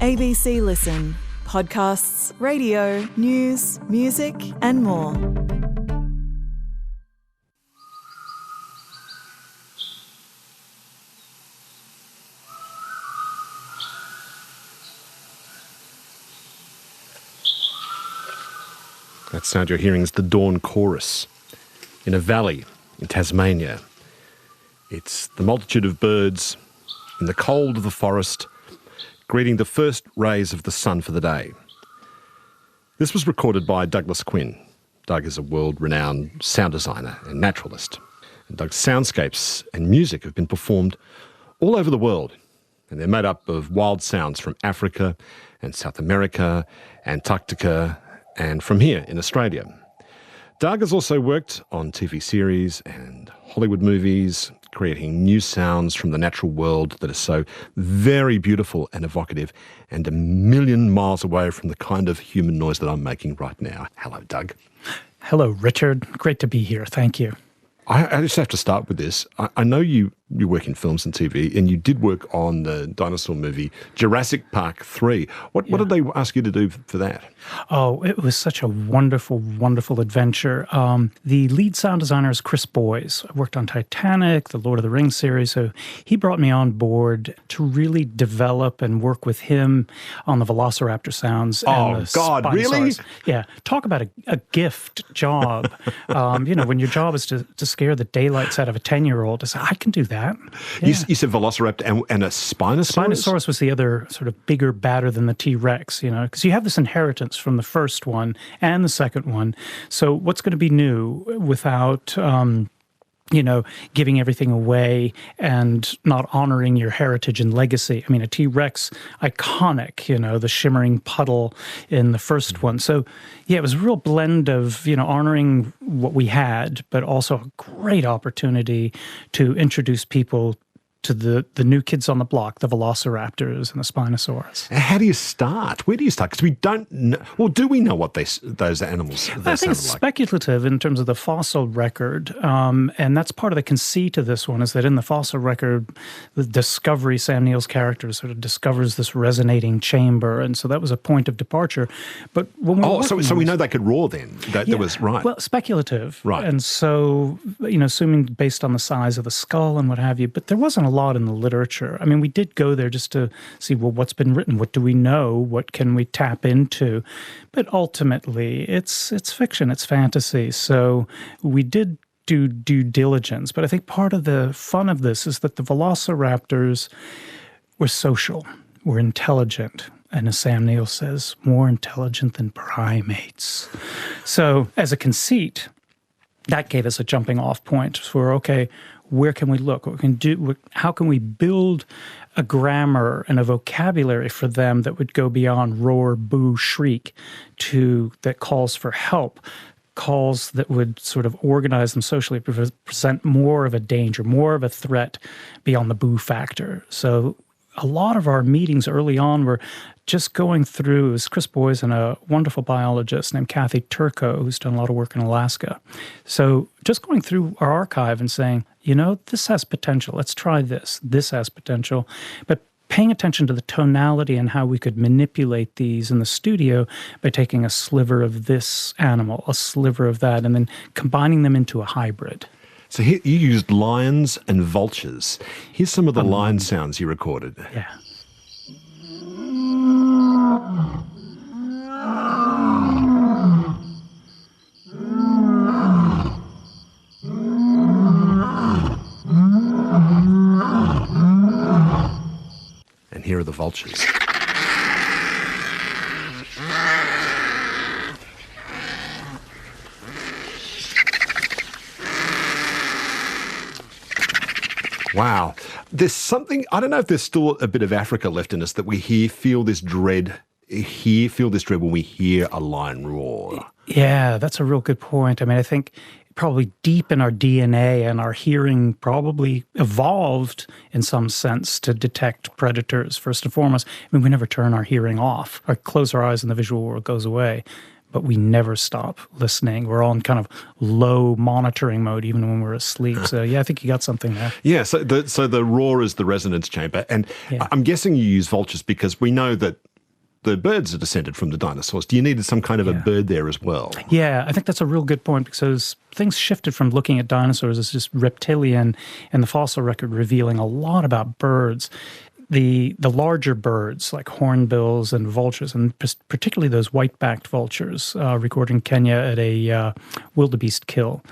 ABC Listen. Podcasts, radio, news, music and more. That sound you're hearing is the dawn chorus in a valley in Tasmania. It's the multitude of birds in the cold of the forest greeting the first rays of the sun for the day. This was recorded by Doug Quin. Doug is a world-renowned sound designer and naturalist. And Doug's soundscapes and music have been performed all over the world, and they're made up of wild sounds from Africa and South America, Antarctica, and from here in Australia. Doug has also worked on TV series and Hollywood movies, creating new sounds from the natural world that are so very beautiful and evocative and a million miles away from the kind of human noise that I'm making right now. Hello, Doug. Hello, Richard. Great to be here. Thank you. I just have to start with this. I know you work in films and TV, and you did work on the dinosaur movie Jurassic Park 3. What did they ask you to do for that? Oh, it was such a wonderful, wonderful adventure. The lead sound designer is Chris Boyes. I worked on Titanic, the Lord of the Rings series, so he brought me on board to really develop and work with him on the velociraptor sounds. Oh, and the God, Spinosaurus. really? Yeah, talk about a gift job. When your job is to scare the daylights out of a 10-year-old, to say, I can do that. Yeah. You said velociraptor and a Spinosaurus? Spinosaurus was the other sort of bigger, badder than the T-Rex, because you have this inheritance from the first one and the second one. So what's going to be new without giving everything away and not honoring your heritage and legacy? I mean, a T-Rex, iconic, the shimmering puddle in the first one. So, yeah, it was a real blend of, honoring what we had, but also a great opportunity to introduce people to the new kids on the block, the velociraptors and the Spinosaurus. How do you start? Where do you start? Because we don't know. Well, do we know what those animals I think it's speculative in terms of the fossil record, and that's part of the conceit of this one, is that in the fossil record, the discovery, Sam Neill's character sort of discovers this resonating chamber, and so that was a point of departure. But when so we know they could roar then. That was right. Well, speculative, right? And so assuming based on the size of the skull and what have you, but there wasn't a lot in the literature. I mean, we did go there just to see, well, what's been written? What do we know? What can we tap into? But ultimately, it's fiction, it's fantasy. So we did do due diligence. But I think part of the fun of this is that the velociraptors were social, were intelligent, and as Sam Neill says, more intelligent than primates. So as a conceit, that gave us a jumping off point for, okay, where can we look? What we can do? How can we build a grammar and a vocabulary for them that would go beyond roar, boo, shriek that calls for help, calls that would sort of organize them socially, present more of a danger, more of a threat beyond the boo factor. So a lot of our meetings early on were just going through, it was Chris Boyes and a wonderful biologist named Kathy Turco, who's done a lot of work in Alaska. So just going through our archive and saying, this has potential. Let's try this. This has potential. But paying attention to the tonality and how we could manipulate these in the studio by taking a sliver of this animal, a sliver of that, and then combining them into a hybrid. So here you used lions and vultures. Here's some of the lion sounds you recorded. Yeah. And here are the vultures. Wow. There's something, I don't know if there's still a bit of Africa left in us that we feel this dread when we hear a lion roar. Yeah, that's a real good point. I mean, I think probably deep in our DNA and our hearing probably evolved in some sense to detect predators first and foremost. I mean, we never turn our hearing off. Or close our eyes and the visual world goes away. But we never stop listening. We're all in kind of low monitoring mode even when we're asleep. So, yeah, I think you got something there. Yeah, so the roar is the resonance chamber. And I'm guessing you use vultures because we know that the birds are descended from the dinosaurs. Do you need some kind of a bird there as well? Yeah, I think that's a real good point because things shifted from looking at dinosaurs as just reptilian and the fossil record revealing a lot about birds. The larger birds like hornbills and vultures, and particularly those white-backed vultures, recorded in Kenya at a wildebeest kill.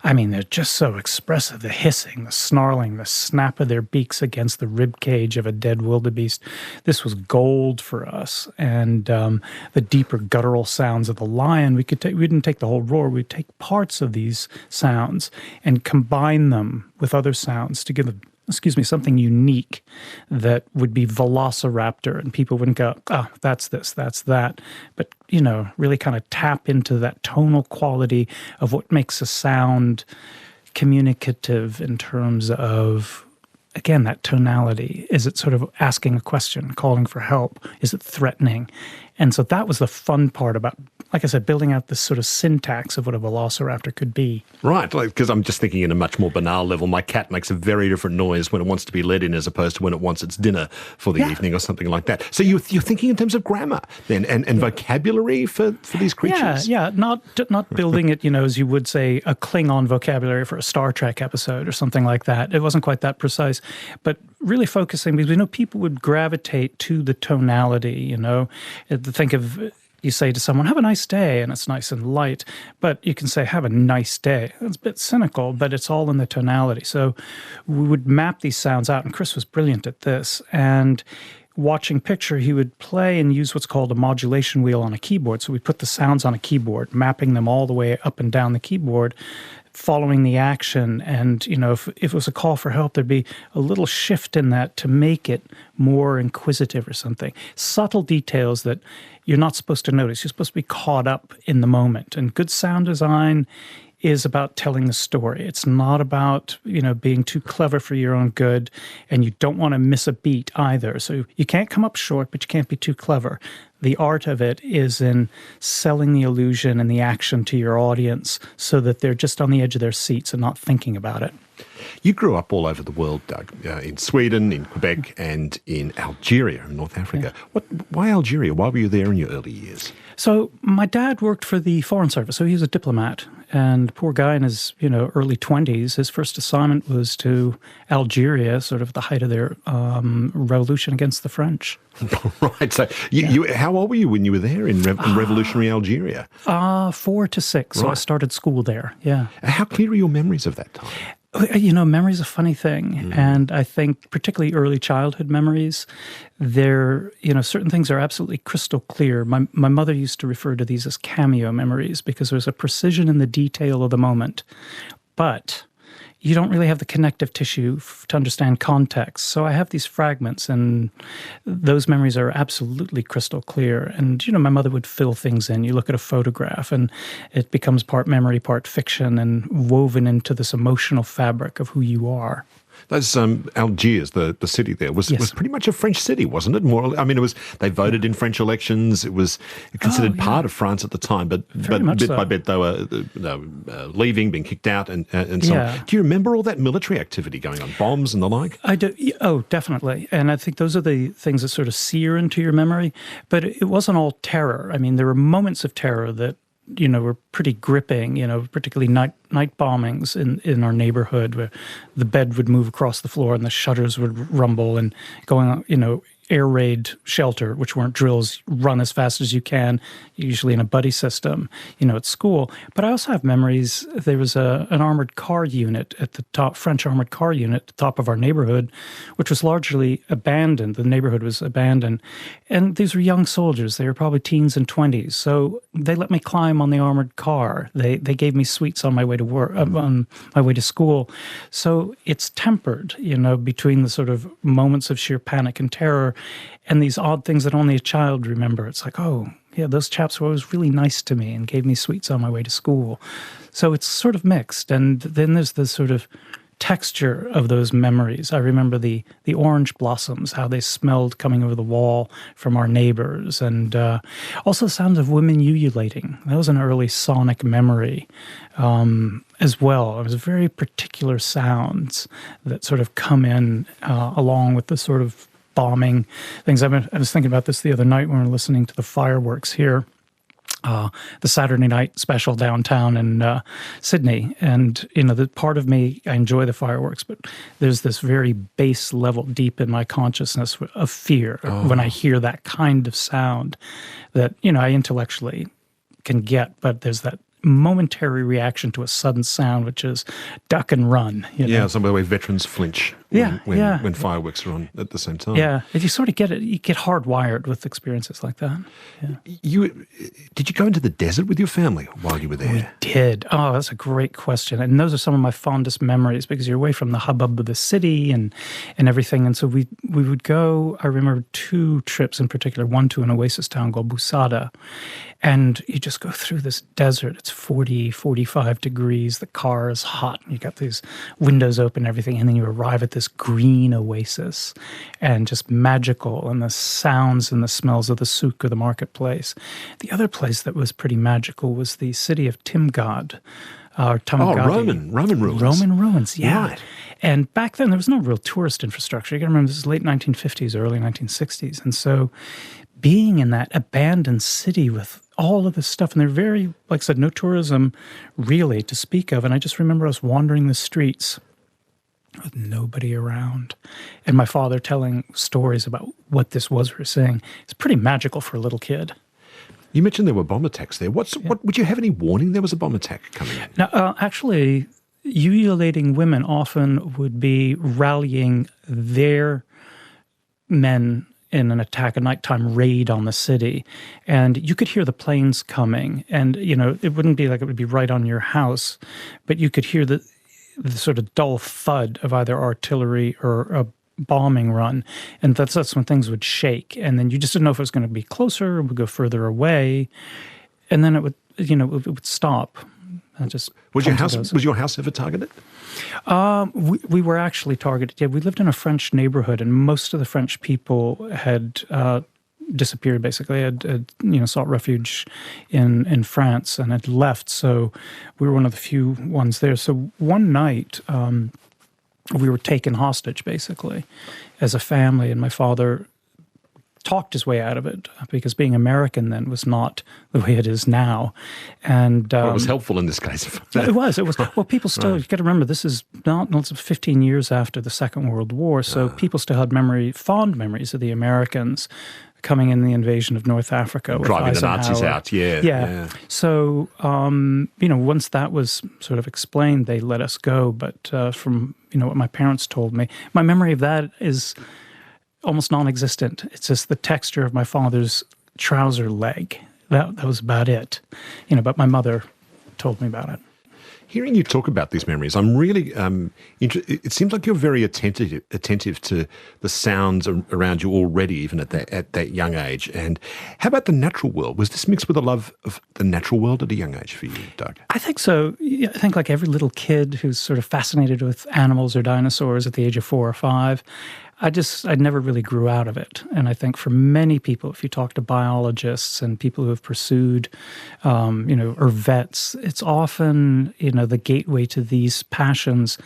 I mean, they're just so expressive. The hissing, the snarling, the snap of their beaks against the rib cage of a dead wildebeest. This was gold for us. And the deeper guttural sounds of the lion, we didn't take the whole roar. We'd take parts of these sounds and combine them with other sounds to give something unique that would be velociraptor, and people wouldn't go, oh, that's this, that's that. But, really kind of tap into that tonal quality of what makes a sound communicative in terms of, again, that tonality. Is it sort of asking a question, calling for help? Is it threatening? And so that was the fun part about, like I said, building out this sort of syntax of what a velociraptor could be. Right, because I'm just thinking in a much more banal level. My cat makes a very different noise when it wants to be let in as opposed to when it wants its dinner for the evening or something like that. So you're thinking in terms of grammar then and vocabulary for these creatures? Yeah, not building it, as you would say, a Klingon vocabulary for a Star Trek episode or something like that. It wasn't quite that precise, but really focusing, because we know people would gravitate to the tonality, think of, you say to someone, have a nice day, and it's nice and light, but you can say, have a nice day. It's a bit cynical, but it's all in the tonality. So we would map these sounds out, and Chris was brilliant at this, and watching picture, he would play and use what's called a modulation wheel on a keyboard. So we put the sounds on a keyboard, mapping them all the way up and down the keyboard, following the action. And, if it was a call for help, there'd be a little shift in that to make it more inquisitive or something. Subtle details that you're not supposed to notice. You're supposed to be caught up in the moment. And good sound design is about telling the story. It's not about, being too clever for your own good, and you don't want to miss a beat either. So you can't come up short, but you can't be too clever. The art of it is in selling the illusion and the action to your audience so that they're just on the edge of their seats and not thinking about it. You grew up all over the world, Doug, in Sweden, in Quebec, and in Algeria, in North Africa. Yeah. Why Algeria? Why were you there in your early years? So my dad worked for the Foreign Service, so he was a diplomat. And poor guy in his, early 20s, his first assignment was to Algeria, sort of the height of their revolution against the French. Right. So how old were you when you were there in revolutionary Algeria? 4 to 6. Right. So I started school there, yeah. How clear are your memories of that time? Memory's a funny thing. And I think particularly early childhood memories, certain things are absolutely crystal clear. My mother used to refer to these as cameo memories because there's a precision in the detail of the moment. But you don't really have the connective tissue to understand context. So I have these fragments, and those memories are absolutely crystal clear. And, my mother would fill things in. You look at a photograph, and it becomes part memory, part fiction, and woven into this emotional fabric of who you are. Those Algiers, the city there, was pretty much a French city, wasn't it? They voted in French elections. It was considered part of France at the time, but bit by bit they were leaving, being kicked out, and so on. Do you remember all that military activity going on, bombs and the like? I do. Oh, definitely. And I think those are the things that sort of sear into your memory. But it wasn't all terror. I mean, there were moments of terror that were pretty gripping, particularly night bombings in our neighborhood where the bed would move across the floor and the shutters would rumble, and going on, air raid shelter, which weren't drills, run as fast as you can, usually in a buddy system, at school. But I also have memories, there was an armored car unit at the top, French armored car unit at the top of our neighborhood, which was largely abandoned. The neighborhood was abandoned. And these were young soldiers. They were probably teens and 20s. So they let me climb on the armored car. They gave me sweets on my way to work, on my way to school. So it's tempered, between the sort of moments of sheer panic and terror and these odd things that only a child remember. It's like, oh, yeah, those chaps were always really nice to me and gave me sweets on my way to school. So it's sort of mixed. And then there's the sort of texture of those memories. I remember the orange blossoms, how they smelled coming over the wall from our neighbors, and also the sounds of women ululating. That was an early sonic memory as well. It was very particular sounds that sort of come in along with the sort of bombing things. I was thinking about this the other night when we were listening to the fireworks here. The Saturday night special downtown in Sydney. And, the part of me, I enjoy the fireworks, but there's this very base level deep in my consciousness of fear when I hear that kind of sound that, I intellectually can get, but there's that momentary reaction to a sudden sound, which is duck and run. Yeah, some of the way veterans flinch when fireworks are on at the same time. Yeah, if you sort of get it, you get hardwired with experiences like that. Yeah. Did you go into the desert with your family while you were there? We did. Oh, that's a great question. And those are some of my fondest memories because you're away from the hubbub of the city and everything. And so we would go, I remember 2 trips in particular, one to an oasis town called Busada. And you just go through this desert. It's 40, 45 degrees. The car is hot. You got these windows open and everything. And then you arrive at this green oasis and just magical. And the sounds and the smells of the souk or the marketplace. The other place that was pretty magical was the city of Timgad. Roman ruins. Roman ruins, yeah. Right. And back then, there was no real tourist infrastructure. You got to remember, this is late 1950s, early 1960s. And so being in that abandoned city with all of this stuff, and they're very, like I said, no tourism really to speak of. And I just remember us wandering the streets with nobody around. And my father telling stories about what this was we were seeing. It's pretty magical for a little kid. You mentioned there were bomb attacks there. What would you have any warning there was a bomb attack coming in? Now, actually, ululating women often would be rallying their men in an attack, a nighttime raid on the city. And you could hear the planes coming. And, it wouldn't be like it would be right on your house, but you could hear the sort of dull thud of either artillery or a bombing run. And that's when things would shake. And then you just didn't know if it was going to be closer or would go further away. And then it would, it would stop. Was your house ever targeted? We were actually targeted. Yeah, we lived in a French neighborhood, and most of the French people had disappeared. Basically, had sought refuge in France and had left. So we were one of the few ones there. So one night, we were taken hostage, basically, as a family, and my father talked his way out of it because being American then was not the way it is now. And it was helpful in this case. It was. Well, people still, you got to remember, this is not 15 years after the Second World War, so people still had fond memories of the Americans coming in the invasion of North Africa. With driving Eisenhower. The Nazis out, yeah. So, once that was sort of explained, they let us go. But from, what my parents told me, my memory of that is almost non-existent. It's just the texture of my father's trouser leg. That was about it. But my mother told me about it. Hearing you talk about these memories, I'm really it seems like you're very attentive to the sounds around you already, even at that young age. And how about the natural world? Was this mixed with a love of the natural world at a young age for you, Doug? I think so. I think like every little kid who's sort of fascinated with animals or dinosaurs at the age of 4 or 5, I never really grew out of it. And I think for many people, if you talk to biologists and people who have pursued, or vets, it's often, the gateway to these passions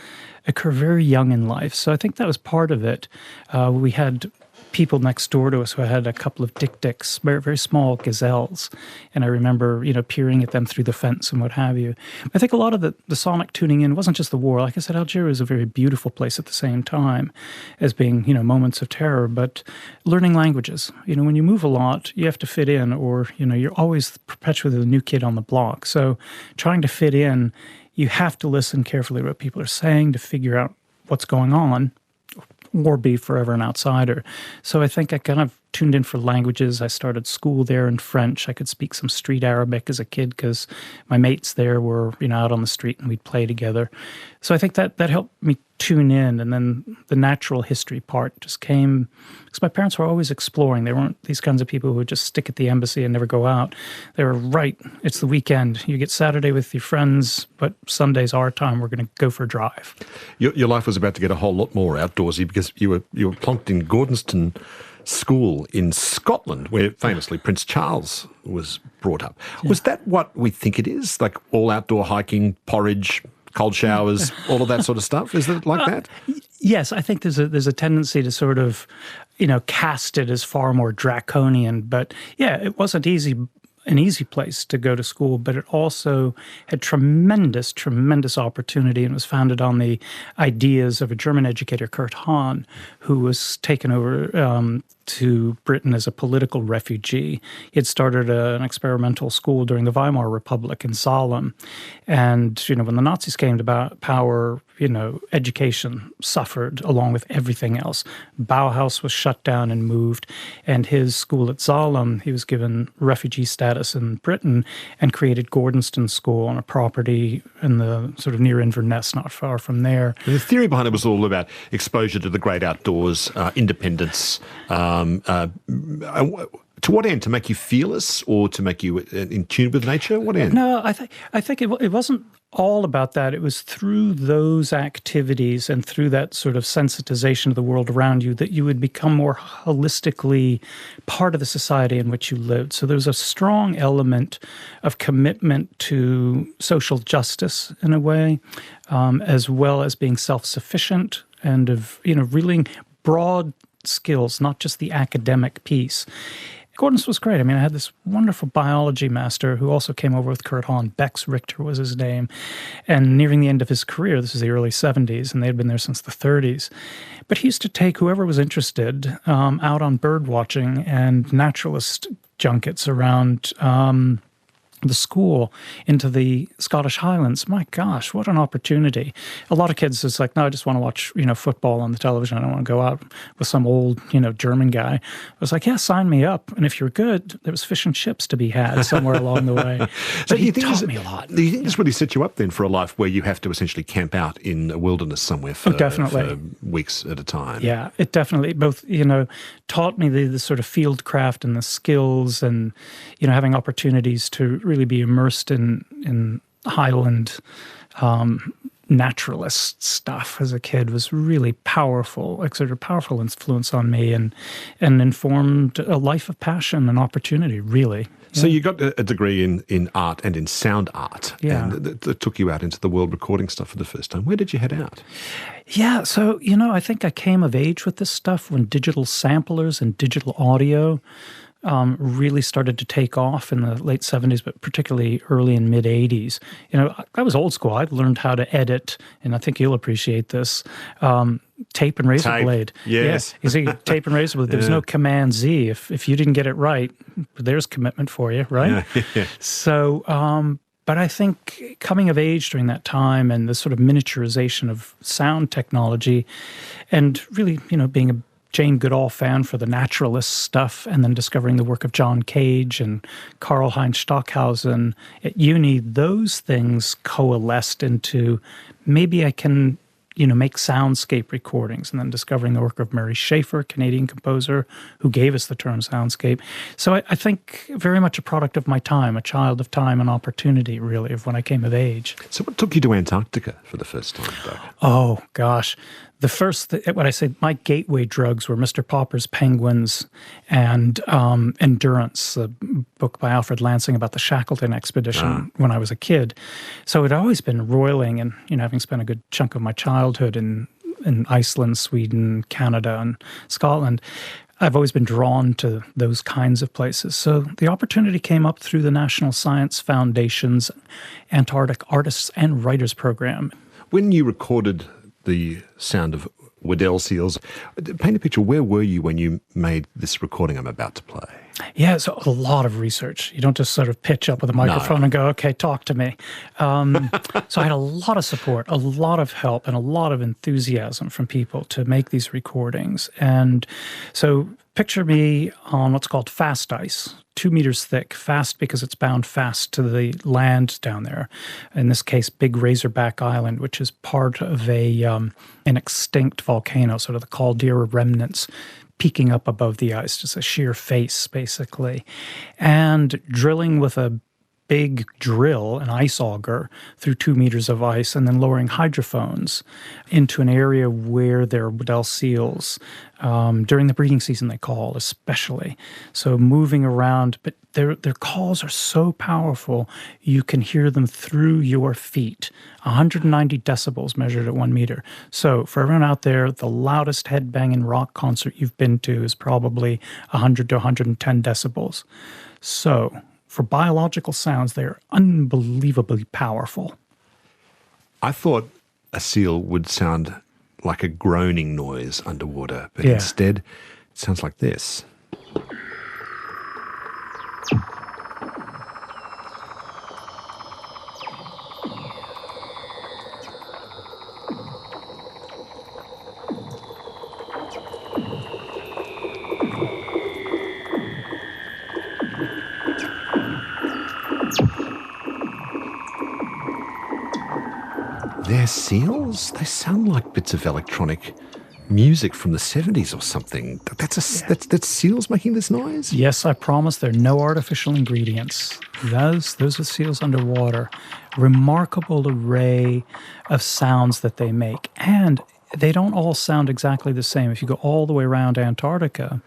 occur very young in life. So I think that was part of it. We had people next door to us who had a couple of dik-diks, very, very small gazelles. And I remember, peering at them through the fence and what have you. I think a lot of the sonic tuning in wasn't just the war. Like I said, Algeria is a very beautiful place at the same time as being, moments of terror. But learning languages, when you move a lot, you have to fit in or, you're always perpetually the new kid on the block. So trying to fit in, you have to listen carefully to what people are saying to figure out what's going on, or be forever an outsider. So I think I kind of tuned in for languages. I started school there in French. I could speak some street Arabic as a kid because my mates there were, out on the street and we'd play together. So I think that helped me tune in. And then the natural history part just came because my parents were always exploring. They weren't these kinds of people who would just stick at the embassy and never go out. They were right. It's the weekend. You get Saturday with your friends, but Sunday's our time. We're going to go for a drive. Your life was about to get a whole lot more outdoorsy because you were plonked in Gordonston School in Scotland, where famously Prince Charles was brought up. Yeah. Was that what we think it is? Like all outdoor hiking, porridge, cold showers, all of that sort of stuff? Is it like that? Yes, I think there's a tendency to sort of, cast it as far more draconian. But yeah, it wasn't an easy place to go to school, but it also had tremendous, tremendous opportunity and was founded on the ideas of a German educator, Kurt Hahn, who was taken over to Britain as a political refugee. He had started an experimental school during the Weimar Republic in Salem. And, when the Nazis came to power, education suffered along with everything else. Bauhaus was shut down and moved. And his school at Salem, he was given refugee status in Britain and created Gordonston School on a property in the sort of near Inverness, not far from there. And the theory behind it was all about exposure to the great outdoors, independence. To what end? To make you fearless, or to make you in tune with nature? What end? No, I think it wasn't all about that. It was through those activities and through that sort of sensitization of the world around you that you would become more holistically part of the society in which you lived. So there was a strong element of commitment to social justice in a way, as well as being self-sufficient and of really broad skills, not just the academic piece. Gordon's was great. I mean, I had this wonderful biology master who also came over with Kurt Hahn. Bex Richter was his name. And nearing the end of his career, this was the early 70s, and they had been there since the 30s. But he used to take whoever was interested out on bird watching and naturalist junkets around the school into the Scottish Highlands. My gosh, what an opportunity. A lot of kids, it's like, no, I just want to watch, football on the television. I don't want to go out with some old, German guy. I was like, yeah, sign me up. And if you're good, there was fish and chips to be had somewhere along the way. So but he taught me a lot. Do you think this really set you up then for a life where you have to essentially camp out in a wilderness somewhere for weeks at a time? Yeah, it definitely both, taught me the sort of field craft and the skills and, having opportunities to really be immersed in Highland naturalist stuff as a kid was really powerful, powerful influence on me and informed a life of passion and opportunity, really. So you got a degree in art and in sound art, yeah. And that took you out into the world recording stuff for the first time. Where did you head out? Yeah, so, I think I came of age with this stuff when digital samplers and digital audio really started to take off in the late 70s, but particularly early and mid 80s. I was old school. I learned how to edit, and I think you'll appreciate this, tape and razor blade. Yes. Yeah, you see, tape and razor blade. There was no Command Z. If you didn't get it right, there's commitment for you, right? Yeah. So, but I think coming of age during that time and the sort of miniaturization of sound technology and really, being a Jane Goodall fan for the naturalist stuff, and then discovering the work of John Cage and Karl-Heinz Stockhausen at uni, those things coalesced into maybe I can, make soundscape recordings, and then discovering the work of Murray Schafer, Canadian composer, who gave us the term soundscape. So I think very much a product of my time, a child of time and opportunity, really, of when I came of age. So what took you to Antarctica for the first time, Doug? Oh, gosh. When I say my gateway drugs were Mr. Popper's Penguins and Endurance, the book by Alfred Lansing about the Shackleton expedition when I was a kid. So it had always been roiling, and having spent a good chunk of my childhood in Iceland, Sweden, Canada, and Scotland, I've always been drawn to those kinds of places. So the opportunity came up through the National Science Foundation's Antarctic Artists and Writers Program. When you recorded the sound of Weddell seals, paint a picture. Where were you when you made this recording I'm about to play? Yeah, so a lot of research. You don't just sort of pitch up with a microphone and go, okay, talk to me. So I had a lot of support, a lot of help, and a lot of enthusiasm from people to make these recordings. And so picture me on what's called fast ice, 2 meters thick, fast because it's bound fast to the land down there. In this case, Big Razorback Island, which is part of an extinct volcano, sort of the caldera remnants peeking up above the ice, just a sheer face, basically. And drilling with a big drill, an ice auger, through 2 meters of ice, and then lowering hydrophones into an area where there are Weddell seals during the breeding season, they call, especially. So moving around, but their calls are so powerful, you can hear them through your feet. 190 decibels measured at 1 meter. So for everyone out there, the loudest headbanging rock concert you've been to is probably 100 to 110 decibels. So for biological sounds, they're unbelievably powerful. I thought a seal would sound like a groaning noise underwater, but instead it sounds like this. They're seals? They sound like bits of electronic music from the 70s or something. That's seals making this noise? Yes, I promise there are no artificial ingredients. Those are seals underwater. Remarkable array of sounds that they make. And they don't all sound exactly the same. If you go all the way around Antarctica,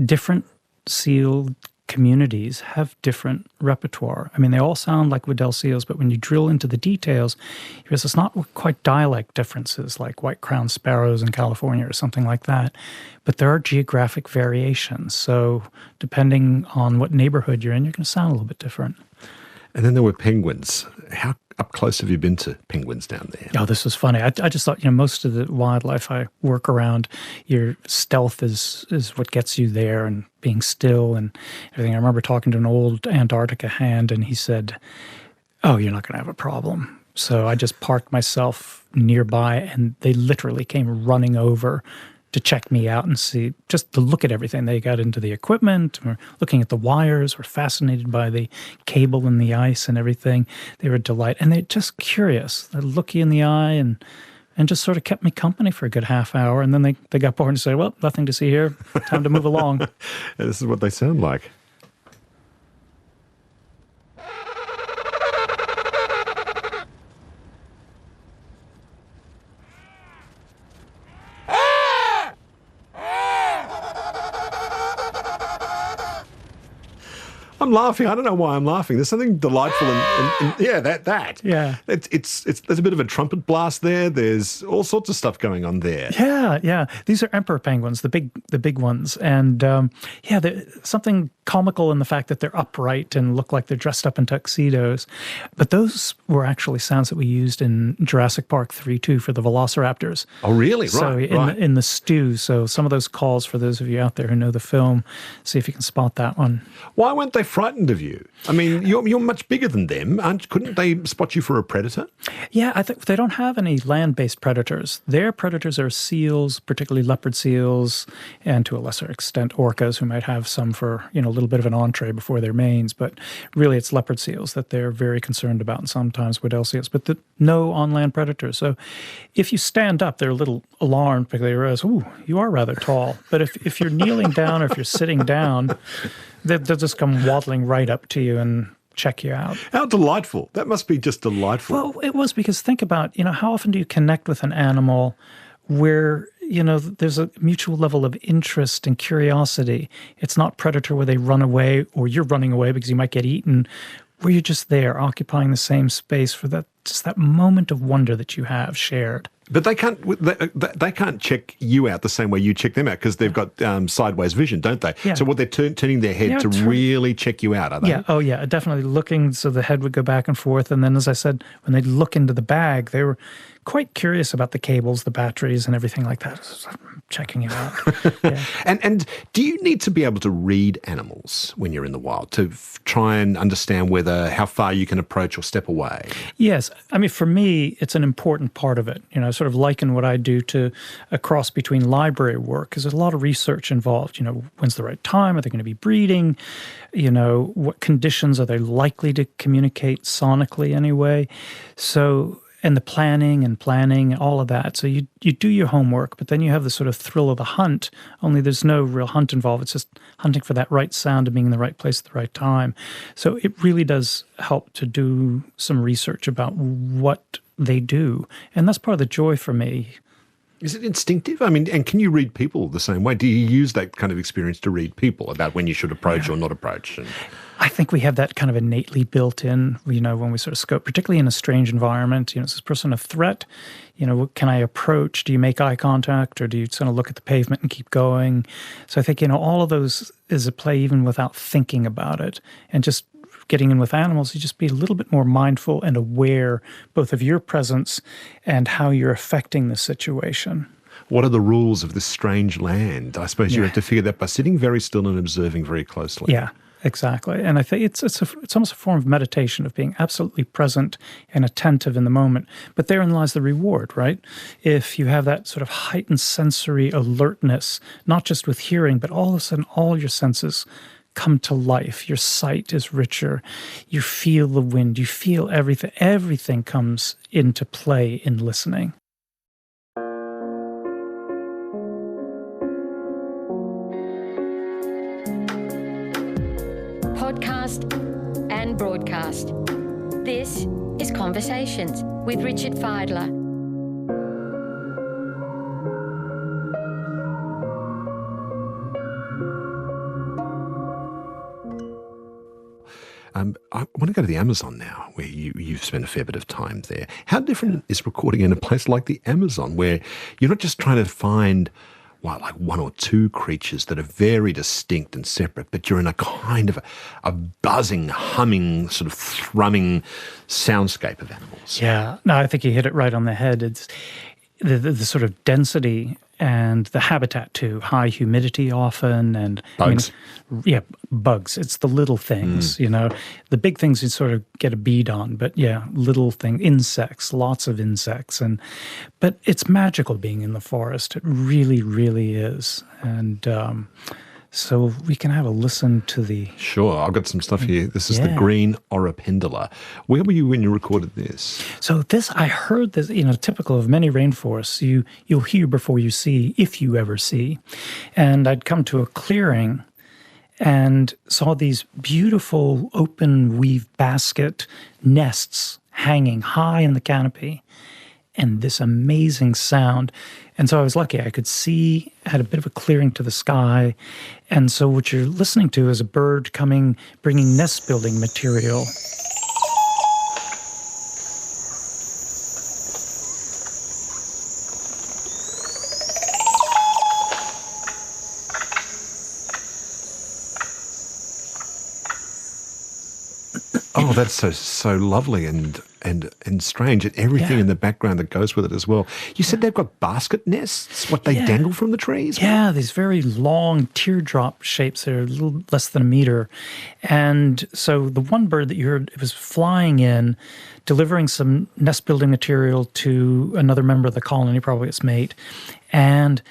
different seal communities have different repertoire. I mean, they all sound like Weddell seals, but when you drill into the details, because it's not quite dialect differences like white-crowned sparrows in California or something like that, but there are geographic variations. So depending on what neighborhood you're in, you're going to sound a little bit different. And then there were penguins. How up close have you been to penguins down there? Oh, this was funny. I just thought, most of the wildlife I work around, your stealth is what gets you there, and being still and everything. I remember talking to an old Antarctica hand, and he said, "Oh, you're not going to have a problem." So I just parked myself nearby, and they literally came running over to check me out and see, just to look at everything. They got into the equipment, were looking at the wires, were fascinated by the cable and the ice and everything. They were delighted, and they're just curious. They'd look you in the eye and just sort of kept me company for a good half hour. And then they got bored and said, "Well, nothing to see here. Time to move along." This is what they sound like. I'm laughing. I don't know why I'm laughing. There's something delightful in that. Yeah. It's there's a bit of a trumpet blast there. There's all sorts of stuff going on there. Yeah. These are emperor penguins, the big ones, and there's something comical in the fact that they're upright and look like they're dressed up in tuxedos. But those were actually sounds that we used in Jurassic Park 3-2 for the velociraptors. Oh, really? So in the stew. So some of those calls, for those of you out there who know the film, see if you can spot that one. Why weren't they frightened of you? I mean, you're much bigger than them. Couldn't they spot you for a predator? Yeah, I think they don't have any land-based predators. Their predators are seals, particularly leopard seals, and to a lesser extent orcas, who might have some for, a little bit of an entree before their mains. But really it's leopard seals that they're very concerned about, and sometimes Weddell seals, but no on-land predators. So if you stand up, they're a little alarmed because they realize, "Ooh, you are rather tall." But if you're kneeling down or if you're sitting down, they'll just come waddling right up to you and check you out. How delightful. That must be just delightful. Well, it was, because think about, how often do you connect with an animal where, there's a mutual level of interest and curiosity. It's not predator where they run away or you're running away because you might get eaten, where you're just there occupying the same space for that moment of wonder that you have shared. But they can't check you out the same way you check them out, because they've got sideways vision, don't they? Yeah. So what they're turning their head to really check you out, are they? Yeah. Oh, yeah. Definitely looking, so the head would go back and forth. And then, as I said, when they'd look into the bag, they were quite curious about the cables, the batteries, and everything like that. So checking it out. Yeah. And do you need to be able to read animals when you're in the wild to try and understand how far you can approach or step away? Yes. I mean, for me, it's an important part of it. I sort of liken what I do to a cross between library work, because there's a lot of research involved. When's the right time? Are they going to be breeding? What conditions are they likely to communicate sonically anyway? So and the planning, all of that. So you do your homework, but then you have the sort of thrill of the hunt, only there's no real hunt involved. It's just hunting for that right sound and being in the right place at the right time. So it really does help to do some research about what they do. And that's part of the joy for me. Is it instinctive? I mean, and can you read people the same way? Do you use that kind of experience to read people about when you should approach or not approach? I think we have that kind of innately built in, when we sort of scope, particularly in a strange environment. Is this person a threat? Can I approach? Do you make eye contact, or do you sort of look at the pavement and keep going? So I think, all of those is at play even without thinking about it. And just getting in with animals, you just be a little bit more mindful and aware both of your presence and how you're affecting the situation. What are the rules of this strange land? I suppose you have to figure that by sitting very still and observing very closely. Yeah, exactly. And I think it's almost a form of meditation, of being absolutely present and attentive in the moment. But therein lies the reward, right? If you have that sort of heightened sensory alertness, not just with hearing, but all of a sudden all your senses come to life. Your sight is richer. You feel the wind. You feel everything. Everything comes into play in listening. Podcast and broadcast. This is Conversations with Richard Fidler. I want to go to the Amazon now, where you've spent a fair bit of time there. How different is recording in a place like the Amazon, where you're not just trying to find like one or two creatures that are very distinct and separate, but you're in a kind of a buzzing, humming, sort of thrumming soundscape of animals? Yeah, no, I think you hit it right on the head. It's the sort of density and the habitat too, high humidity often, and bugs. Bugs. It's the little things, The big things you sort of get a bead on, but little things, insects, lots of insects, but it's magical being in the forest. It really, really is, and so we can have a listen to the... Sure, I've got some stuff here. This is the green orapendula. Where were you when you recorded this? So this, I heard this, typical of many rainforests, you'll hear before you see, if you ever see. And I'd come to a clearing and saw these beautiful open weave basket nests hanging high in the canopy, and this amazing sound. And so I was lucky. I could see, had a bit of a clearing to the sky. And so what you're listening to is a bird coming, bringing nest building material. Oh, that's so lovely and strange, and everything in the background that goes with it as well. You said they've got basket nests, they dangle from the trees? Yeah, these very long teardrop shapes that are a little less than a meter. And so the one bird that you heard, it was flying in, delivering some nest building material to another member of the colony, probably its mate, and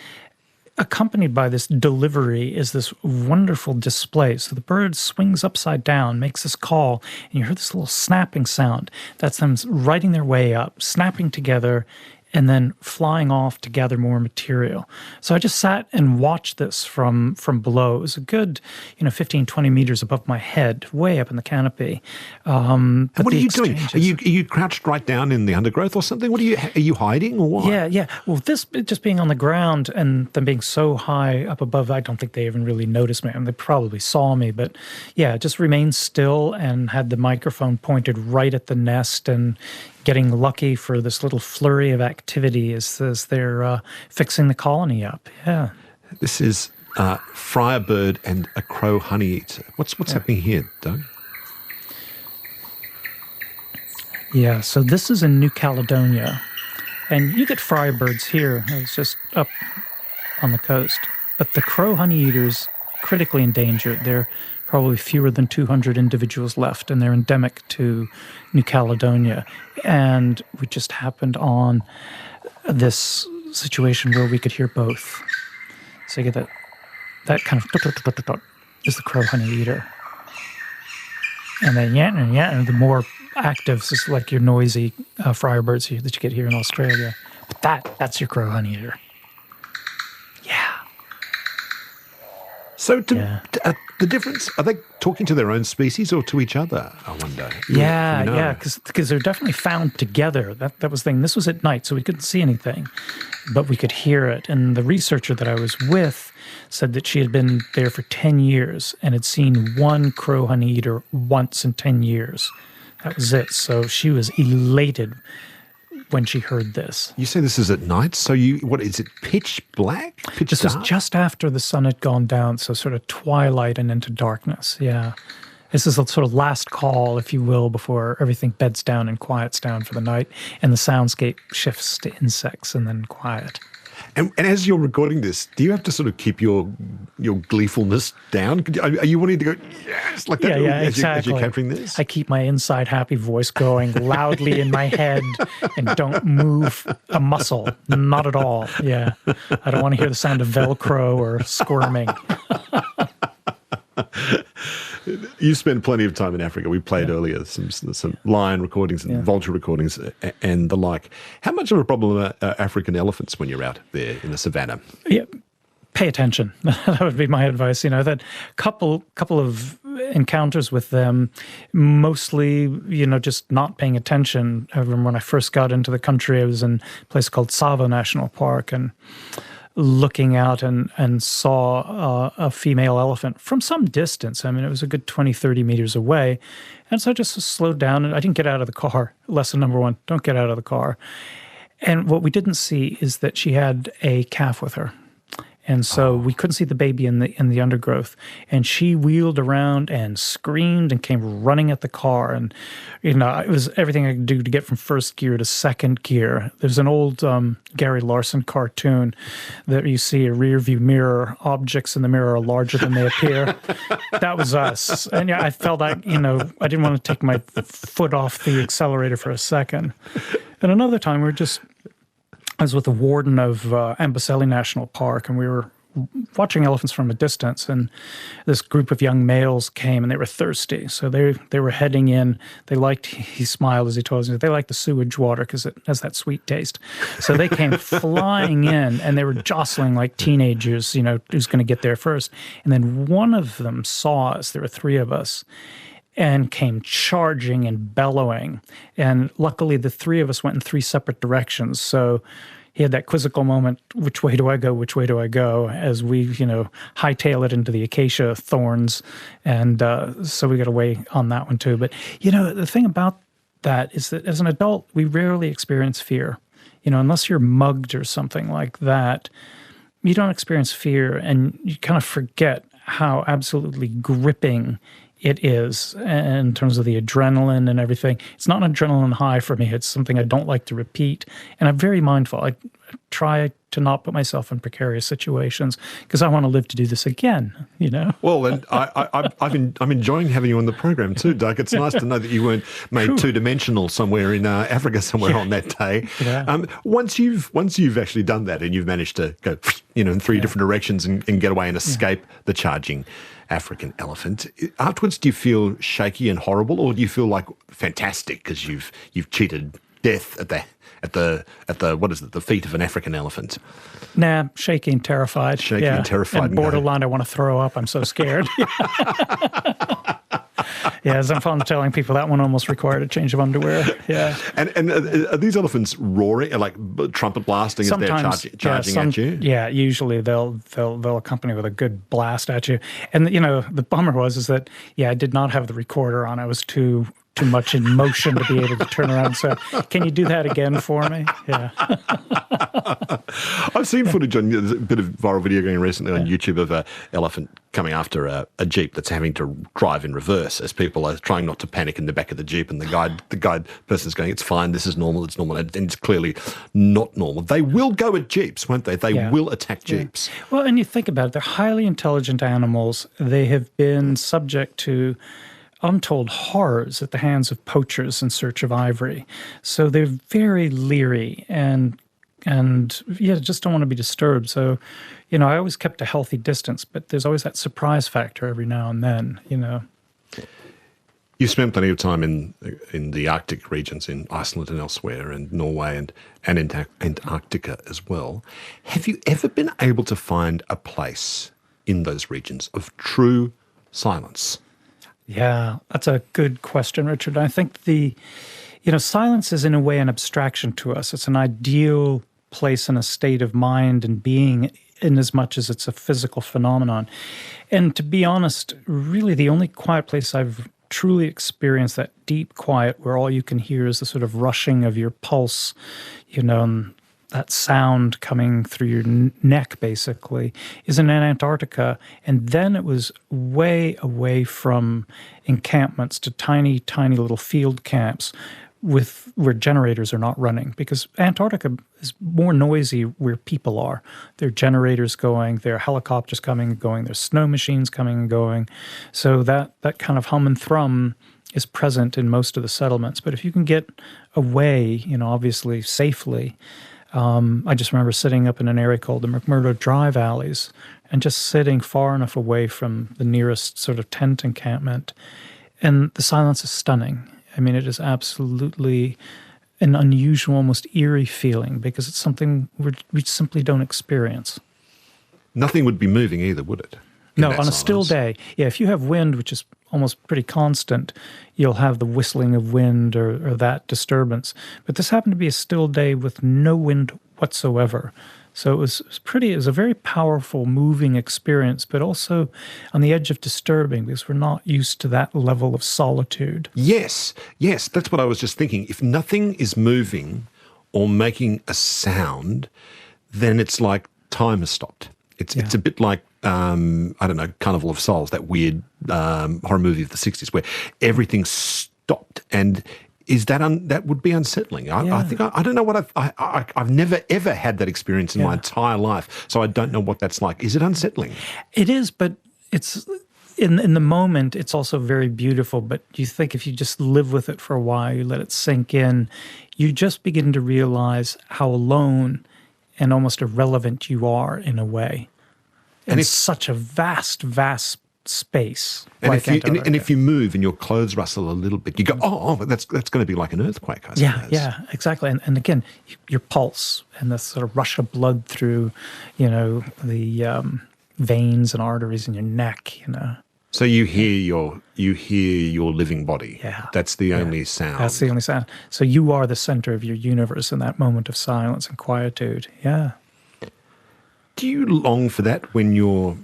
accompanied by this delivery is this wonderful display. So the bird swings upside down, makes this call, and you hear this little snapping sound. That's them riding their way up, snapping together, and then flying off to gather more material. So I just sat and watched this from below. It was a good, 15, 20 meters above my head, way up in the canopy. And what are you doing? Are you crouched right down in the undergrowth or something? Are you hiding or what? Yeah. Well, this just being on the ground and them being so high up above, I don't think they even really noticed me. I mean, they probably saw me, but just remained still and had the microphone pointed right at the nest and getting lucky for this little flurry of activity as they're fixing the colony up. Yeah. This is Friarbird and a crow honeyeater. What's happening here, Doug? Yeah, so this is in New Caledonia. And you get friarbirds here. It's just up on the coast. But the crow honeyeaters, critically endangered. There are probably fewer than 200 individuals left, and they're endemic to New Caledonia. And we just happened on this situation where we could hear both. So you get that kind of is the crow honeyeater. And then and the more active. It's like your noisy Friarbirds that you get here in Australia. But that's your crow honey eater. Yeah. So the difference, are they talking to their own species or to each other, I wonder? Yeah, because they're definitely found together. That was the thing. This was at night, so we couldn't see anything, but we could hear it. And the researcher that I was with said that she had been there for 10 years and had seen one crow honey eater once in 10 years. That was it. So she was elated when she heard this. You say this is at night, so what is it, pitch black? Pitch This dark? was just after the sun had gone down, so sort of twilight and into darkness, yeah. This is a sort of last call, if you will, before everything beds down and quiets down for the night, and the soundscape shifts to insects and then quiet. And as you're recording this, do you have to sort of keep your gleefulness down? Are you wanting to go, yes, like that exactly. as you're capturing this? I keep my inside happy voice going loudly in my head and don't move a muscle, not at all, yeah. I don't want to hear the sound of Velcro or squirming. You spent plenty of time in Africa. We played earlier some lion recordings and vulture recordings and the like. How much of a problem are African elephants when you're out there in the savannah? Yeah, pay attention. That would be my advice. I've had a couple of encounters with them, mostly, just not paying attention. I remember when I first got into the country, I was in a place called Tsavo National Park, and looking out and saw a female elephant from some distance. I mean, it was a good 20, 30 meters away. And so I just slowed down, and I didn't get out of the car. Lesson number 1, don't get out of the car. And what we didn't see is that she had a calf with her. And so we couldn't see the baby in the undergrowth. And she wheeled around and screamed and came running at the car. And, it was everything I could do to get from first gear to second gear. There's an old Gary Larson cartoon that you see a rear view mirror. Objects in the mirror are larger than they appear. That was us. And I felt like, I didn't want to take my foot off the accelerator for a second. And another time I was with the warden of Amboseli National Park, and we were watching elephants from a distance, and this group of young males came, and they were thirsty. So they were heading in. He smiled as he told us, they liked the sewage water because it has that sweet taste. So they came flying in, and they were jostling like teenagers, who's going to get there first. And then one of them saw us. There were 3 of us, and came charging and bellowing. And luckily, the 3 of us went in 3 separate directions. So he had that quizzical moment, which way do I go, which way do I go, as we, hightail it into the acacia thorns. And so we got away on that one too. But, the thing about that is that as an adult, we rarely experience fear. Unless you're mugged or something like that, you don't experience fear, and you kind of forget how absolutely gripping it is in terms of the adrenaline and everything. It's not an adrenaline high for me. It's something I don't like to repeat. And I'm very mindful. I try to not put myself in precarious situations because I want to live to do this again, Well, and I'm enjoying having you on the program too, Doug. It's nice to know that you weren't made two-dimensional somewhere in Africa somewhere on that day. Yeah. Once you've actually done that and you've managed to go, in 3 different directions and get away and escape the charging African elephant, afterwards do you feel shaky and horrible, or do you feel like fantastic because you've cheated death at the what is it, the feet of an African elephant? Nah, shaky and terrified. And terrified. And borderline, I want to throw up. I'm so scared. Yeah, as I'm fond of telling people, that one almost required a change of underwear. Yeah. And are these elephants roaring, like trumpet blasting sometimes, as they're charging at you? Yeah, usually they'll accompany with a good blast at you. And the bummer was that I did not have the recorder on. I was too much in motion to be able to turn around and say, can you do that again for me? Yeah. I've seen footage there's a bit of viral video going recently on YouTube of an elephant coming after a Jeep that's having to drive in reverse as people are trying not to panic in the back of the Jeep, and the guide person's going, it's fine, this is normal, it's normal, and it's clearly not normal. They will go at Jeeps, won't they? They will attack Jeeps. Yeah. Well, and you think about it, they're highly intelligent animals. They have been subject to untold horrors at the hands of poachers in search of ivory. So they're very leery and just don't want to be disturbed. So, I always kept a healthy distance, but there's always that surprise factor every now and then, You've spent plenty of time in the Arctic regions, in Iceland and elsewhere, and Norway and Antarctica as well. Have you ever been able to find a place in those regions of true silence? Yeah, that's a good question, Richard. I think silence is in a way an abstraction to us. It's an ideal place and a state of mind and being in as much as it's a physical phenomenon. And to be honest, really the only quiet place I've truly experienced that deep quiet where all you can hear is the sort of rushing of your pulse, and that sound coming through your neck, basically, is in Antarctica. And then it was way away from encampments to tiny, tiny little field camps where generators are not running, because Antarctica is more noisy where people are. There are generators going, there are helicopters coming and going, there's snow machines coming and going. So that kind of hum and thrum is present in most of the settlements. But if you can get away, obviously safely, I just remember sitting up in an area called the McMurdo Drive Alleys and just sitting far enough away from the nearest sort of tent encampment. And the silence is stunning. I mean, it is absolutely an unusual, almost eerie feeling, because it's something we simply don't experience. Nothing would be moving either, would it? No, on a still day. Yeah, if you have wind, which is almost pretty constant, you'll have the whistling of wind or that disturbance. But this happened to be a still day with no wind whatsoever. So it was a very powerful, moving experience, but also on the edge of disturbing, because we're not used to that level of solitude. Yes, that's what I was just thinking. If nothing is moving or making a sound, then it's like time has stopped. It's a bit like, Carnival of Souls, that weird horror movie of the 60s where everything stopped. And that would be unsettling. I think I don't know what I've never ever had that experience in my entire life, so I don't know what that's like. Is it unsettling? It is, but it's in the moment. It's also very beautiful. But you think if you just live with it for a while, you let it sink in, you just begin to realize how alone and almost irrelevant you are in a way. And it's such a vast, vast space. And, if you move and your clothes rustle a little bit, you go, but that's going to be like an earthquake, I suppose. Yeah, exactly. And again, your pulse and the sort of rush of blood through, the veins and arteries in your neck, So you hear your living body. Yeah. That's the only sound. That's the only sound. So you are the center of your universe in that moment of silence and quietude. Yeah. Do you long for that when you're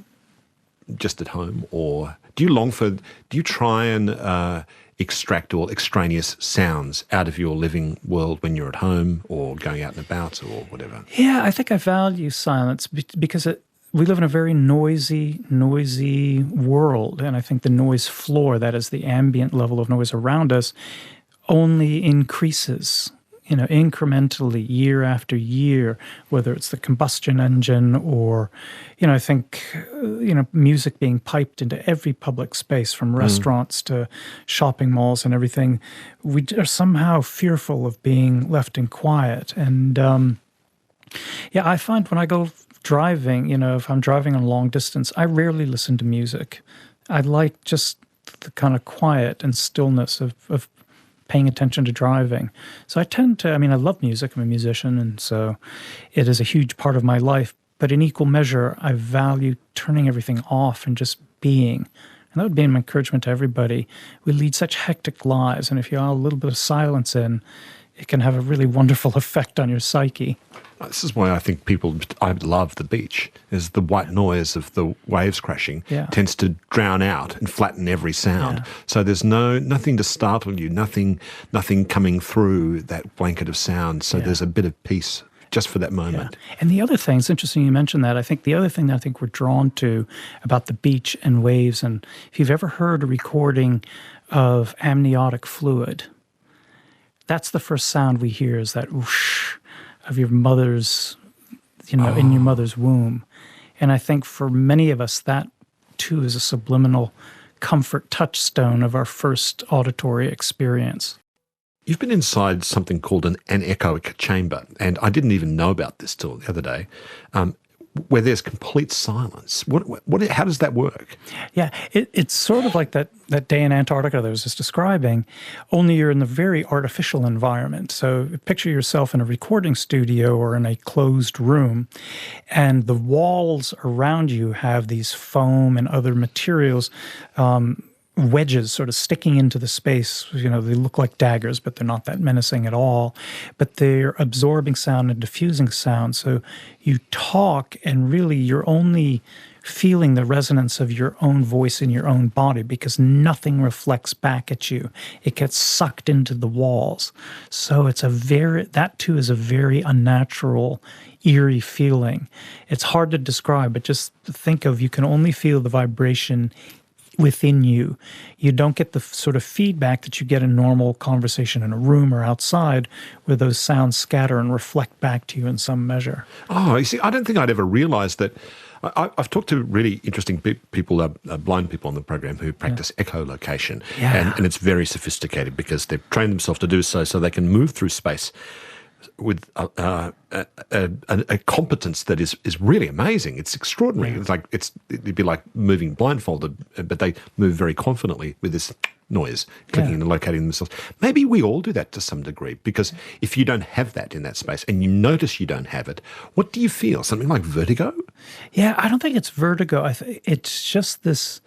just at home, or do you try and extract all extraneous sounds out of your living world when you're at home or going out and about or whatever? Yeah, I think I value silence because we live in a very noisy world, and I think the noise floor, that is the ambient level of noise around us, only increases, incrementally year after year, whether it's the combustion engine or, I think, music being piped into every public space from restaurants to shopping malls and everything. We are somehow fearful of being left in quiet. And, I find when I go driving, if I'm driving on long distance, I rarely listen to music. I like just the kind of quiet and stillness of paying attention to driving. So I love music. I'm a musician, and so it is a huge part of my life. But in equal measure, I value turning everything off and just being. And that would be an encouragement to everybody. We lead such hectic lives, and if you allow a little bit of silence in, it can have a really wonderful effect on your psyche. This is why I think I love the beach, is the white noise of the waves crashing tends to drown out and flatten every sound. Yeah. So there's nothing to startle you, nothing coming through that blanket of sound. So there's a bit of peace just for that moment. Yeah. And the other thing, it's interesting you mentioned that. I think the other thing that I think we're drawn to about the beach and waves, and if you've ever heard a recording of amniotic fluid, that's the first sound we hear, is that whoosh of your mother's, in your mother's womb. And I think for many of us, that too is a subliminal comfort touchstone of our first auditory experience. You've been inside something called an anechoic chamber, and I didn't even know about this till the other day. where there's complete silence. How does that work? Yeah, it's sort of like that day in Antarctica that I was just describing, only you're in the very artificial environment. So picture yourself in a recording studio or in a closed room, and the walls around you have these foam and other materials, wedges sort of sticking into the space. They look like daggers, but they're not that menacing at all. But they're absorbing sound and diffusing sound. So you talk, and really you're only feeling the resonance of your own voice in your own body, because nothing reflects back at you. It gets sucked into the walls. So that too is a very unnatural, eerie feeling. It's hard to describe, but just think of, you can only feel the vibration within you. You don't get the sort of feedback that you get in normal conversation in a room or outside, where those sounds scatter and reflect back to you in some measure. Oh, you see, I don't think I'd ever realised that. I've talked to really interesting people, blind people on the program, who practice echolocation, and it's very sophisticated because they've trained themselves to do so they can move through space with a competence that is really amazing. It's extraordinary. Yeah. It'd be like moving blindfolded, but they move very confidently with this noise, clicking and locating themselves. Maybe we all do that to some degree, because if you don't have that in that space and you notice you don't have it, what do you feel? Something like vertigo? Yeah, I don't think it's vertigo. It's just this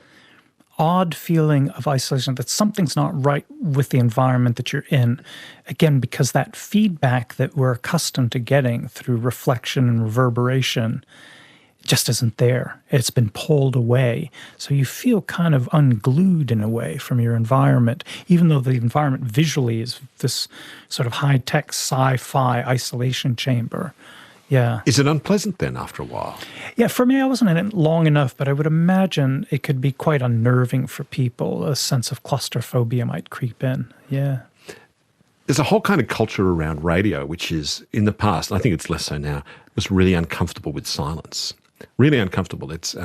odd feeling of isolation, that something's not right with the environment that you're in. Again, because that feedback that we're accustomed to getting through reflection and reverberation just isn't there. It's been pulled away. So you feel kind of unglued in a way from your environment, even though the environment visually is this sort of high-tech sci-fi isolation chamber. Yeah. Is it unpleasant then after a while? Yeah, for me, I wasn't in it long enough, but I would imagine it could be quite unnerving for people. A sense of claustrophobia might creep in. Yeah. There's a whole kind of culture around radio, which is, in the past, and I think it's less so now, was really uncomfortable with silence. Really uncomfortable. There's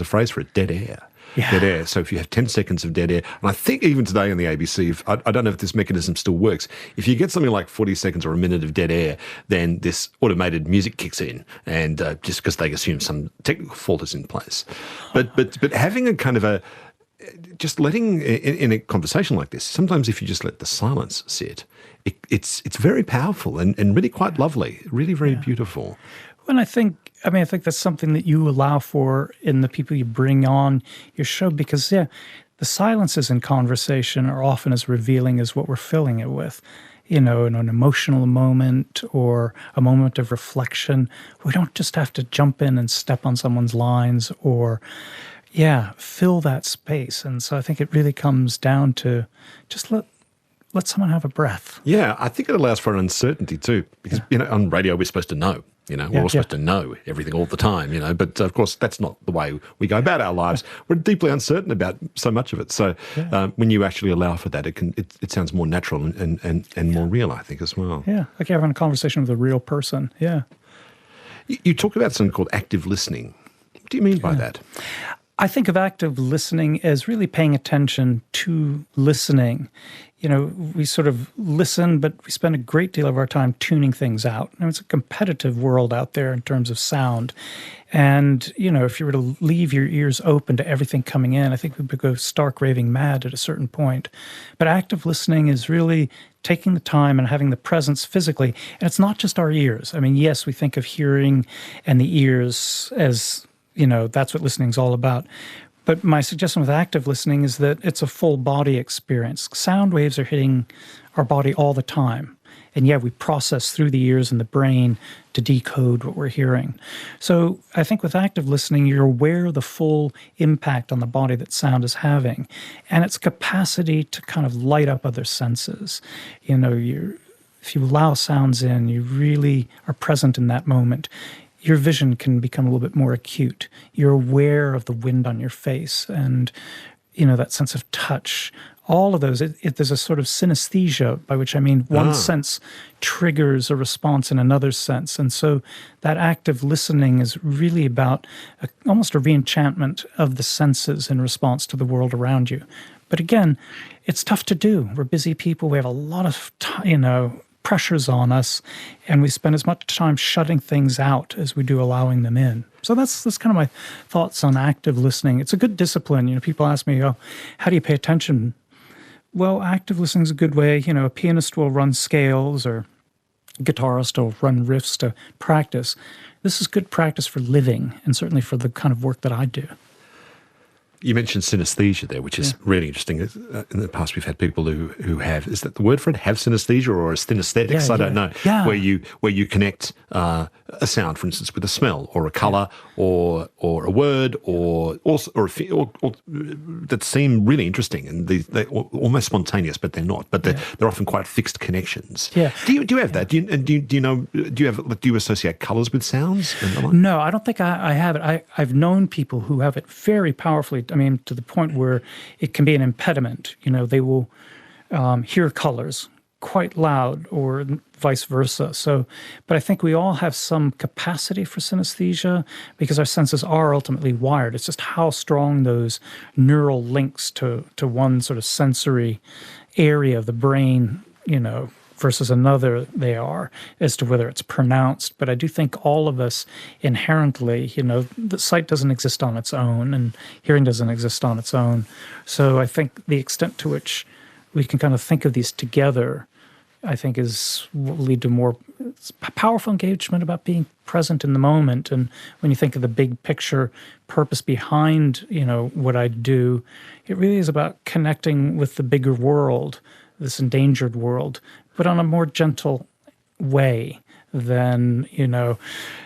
a phrase for it, dead air. Yeah. Dead air. So if you have 10 seconds of dead air, and I think even today on the ABC, I don't know if this mechanism still works, if you get something like 40 seconds or a minute of dead air, then this automated music kicks in, and just because they assume some technical fault is in place. But having a kind of just letting, in a conversation like this, sometimes if you just let the silence sit, it's very powerful and really quite lovely, really very beautiful. And I think that's something that you allow for in the people you bring on your show, because, the silences in conversation are often as revealing as what we're filling it with. In an emotional moment or a moment of reflection, we don't just have to jump in and step on someone's lines or, fill that space. And so I think it really comes down to just let someone have a breath. Yeah, I think it allows for an uncertainty too, because, on radio we're supposed to know. We're all supposed to know everything all the time, but of course that's not the way we go about our lives. We're deeply uncertain about so much of it. So when you actually allow for that, it sounds more natural and more real, I think, as well. Yeah, like you're having a conversation with a real person, You talk about something called active listening. What do you mean by that? I think of active listening as really paying attention to listening. We sort of listen, but we spend a great deal of our time tuning things out. It's a competitive world out there in terms of sound. And, if you were to leave your ears open to everything coming in, I think we would go stark raving mad at a certain point. But active listening is really taking the time and having the presence physically. And it's not just our ears. Yes, we think of hearing and the ears as, that's what listening is all about. But my suggestion with active listening is that it's a full body experience. Sound waves are hitting our body all the time. And we process through the ears and the brain to decode what we're hearing. So I think with active listening, you're aware of the full impact on the body that sound is having and its capacity to kind of light up other senses. If you allow sounds in, you really are present in that moment. Your vision can become a little bit more acute. You're aware of the wind on your face and, that sense of touch. All of those, there's a sort of synesthesia, by which I mean one sense triggers a response in another sense. And so that active listening is really about almost a re-enchantment of the senses in response to the world around you. But again, it's tough to do. We're busy people. We have a lot of, pressures on us, and we spend as much time shutting things out as we do allowing them in. So that's kind of my thoughts on active listening. It's a good discipline. You know, people ask me, oh, how do you pay attention? Well, active listening is a good way. You know, a pianist will run scales, or a guitarist will run riffs to practice. This is good practice for living, and certainly for the kind of work that I do. You mentioned synesthesia there, which is really interesting. In the past, we've had people who have, is that the word for it, have synesthesia or synesthetics? I don't know. Yeah. Where you connect a sound, for instance, with a smell or a colour or a word or that seem really interesting, and they're almost spontaneous, but they're not. But they're often quite fixed connections. Yeah. Do you have that? Do you associate colours with sounds? No, I don't think I have it. I've known people who have it very powerfully. I mean, to the point where it can be an impediment. You know, they will hear colours quite loud, or vice versa. So, but I think we all have some capacity for synesthesia because our senses are ultimately wired. It's just how strong those neural links to one sort of sensory area of the brain, you know, versus another they are, as to whether it's pronounced. But I do think all of us inherently, you know, the sight doesn't exist on its own and hearing doesn't exist on its own. So I think the extent to which we can kind of think of these together, I think, will lead to more powerful engagement about being present in the moment. And when you think of the big picture purpose behind, you know, what I do, it really is about connecting with the bigger world, this endangered world, but on a more gentle way than, you know,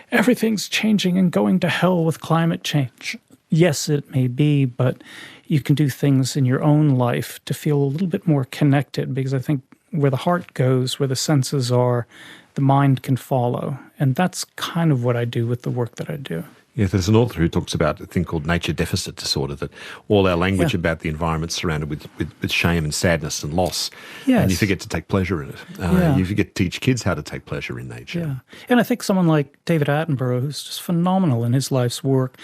everything's changing and going to hell with climate change. Yes, it may be, but you can do things in your own life to feel a little bit more connected, because I think where the heart goes, where the senses are, the mind can follow. And that's kind of what I do with the work that I do. Yeah, there's an author who talks about a thing called nature deficit disorder, that all our language about the environment is surrounded with shame and sadness and loss. Yes. And you forget to take pleasure in it. You forget to teach kids how to take pleasure in nature. Yeah. And I think someone like David Attenborough, who's just phenomenal in his life's work,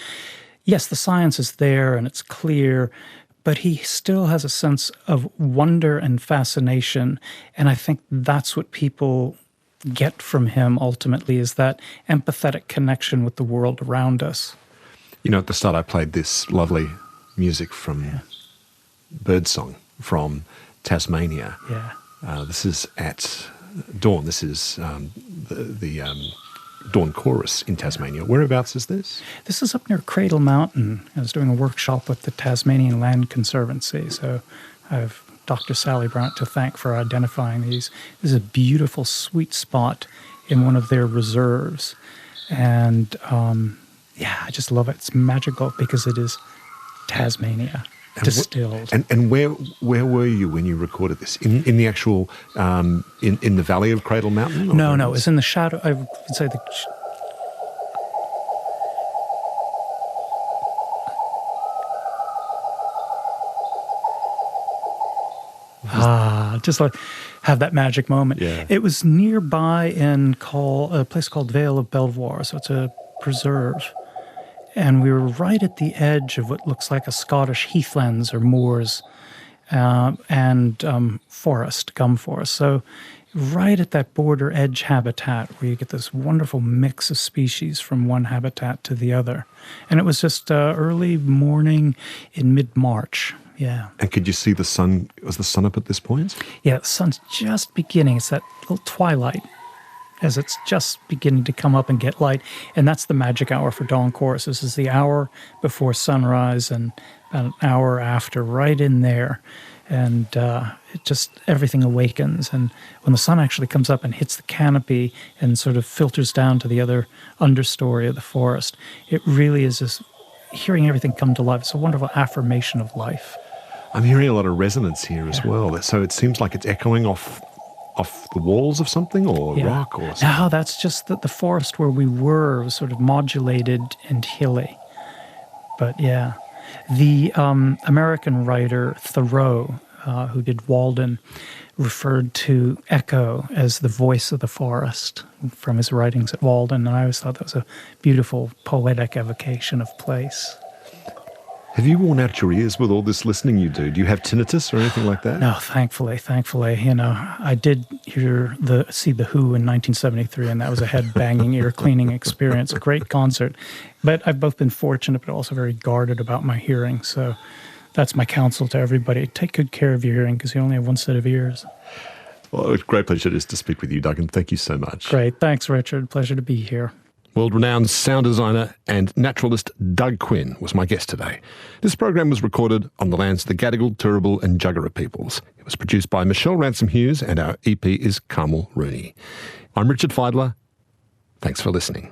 yes, the science is there and it's clear, but he still has a sense of wonder and fascination. And I think that's what people get from him ultimately, is that empathetic connection with the world around us. You know, at the start I played this lovely music from birdsong from Tasmania. Yeah. This is at dawn. This is the Dawn Chorus in Tasmania. Whereabouts is this? This is up near Cradle Mountain. I was doing a workshop with the Tasmanian Land Conservancy, so I have Dr. Sally Brown to thank for identifying these. This is a beautiful, sweet spot in one of their reserves. And, I just love it. It's magical because it is Tasmania. And distilled. And where were you when you recorded this? In the actual in the valley of Cradle Mountain? No, it's in the shadow. I would say the. Just like have that magic moment. Yeah. It was nearby in a place called Vale of Belvoir, so it's a preserve. And we were right at the edge of what looks like a Scottish heathlands or moors and forest, gum forest. So right at that border edge habitat where you get this wonderful mix of species from one habitat to the other. And it was just early morning in mid-March. Yeah. And could you see the sun? Was the sun up at this point? Yeah, the sun's just beginning. It's that little twilight as it's just beginning to come up and get light. And that's the magic hour for Dawn Chorus. This is the hour before sunrise and about an hour after, right in there. And it just, everything awakens. And when the sun actually comes up and hits the canopy and sort of filters down to the other understory of the forest, it really is just hearing everything come to life. It's a wonderful affirmation of life. I'm hearing a lot of resonance here as well. So it seems like it's echoing off the walls of something or rock or something. No, that's just that the forest where we were was sort of modulated and hilly. But yeah, the American writer Thoreau, who did Walden, referred to echo as the voice of the forest from his writings at Walden, and I always thought that was a beautiful poetic evocation of place. Have you worn out your ears with all this listening you do? Do you have tinnitus or anything like that? No, thankfully. You know, I did see The Who in 1973, and that was a head-banging, ear-cleaning experience. A great concert. But I've both been fortunate, but also very guarded about my hearing. So that's my counsel to everybody. Take good care of your hearing, because you only have one set of ears. Well, it's a great pleasure just to speak with you, Doug, and thank you so much. Great. Thanks, Richard. Pleasure to be here. World-renowned sound designer and naturalist Doug Quin was my guest today. This program was recorded on the lands of the Gadigal, Turrbal and Jagera peoples. It was produced by Michelle Ransom-Hughes, and our EP is Carmel Rooney. I'm Richard Feidler. Thanks for listening.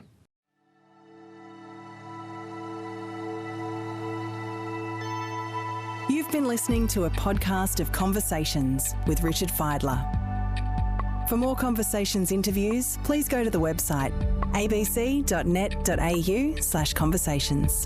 You've been listening to a podcast of Conversations with Richard Feidler. For more Conversations interviews, please go to the website abc.net.au/conversations.